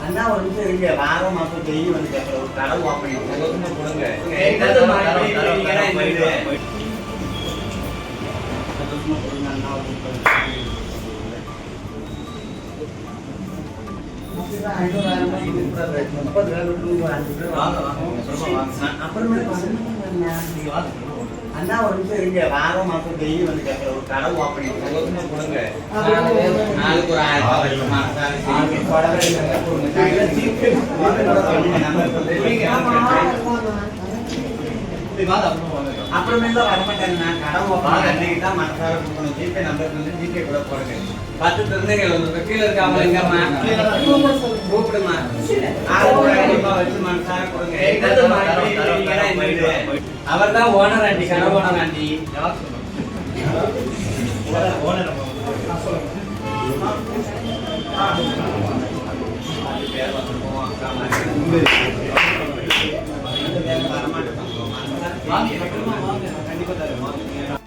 அண்ணா ஒரு நிமிஷம் இருங்க. வாரம் மாசம் டெய்லி வந்து கேட்கற ஒரு கடை ஓப்பனிங் கொடுங்க. அண்ணா ஒரு நிமிஷம் இருங்க. வாரம் மாசம் டெய்லி வந்து கேட்கற ஒரு கடை ஓப்பனிங் கொடுங்க. நாளுக்கு ஒரு 1000 அப்புறமேல வரமாட்டாங்க. நான் கடை ஓப்பன் அன்னைக்கு தான் மனசார கொடுக்கணும். ஜிபே நம்பர் வந்து ஜிபே கூட போடுங்க. 10 திருநங்கைகள் வந்து கீழே இருக்காம கூப்பிடுமா 1000 ரூபாய் வச்சு மனசார கொடுங்க. அவர் தான் ஓனர் ஆண்டி, கடை ஓனர் ஆண்டி. வரமாட்டேன். கண்டிப்பா தருவோம்.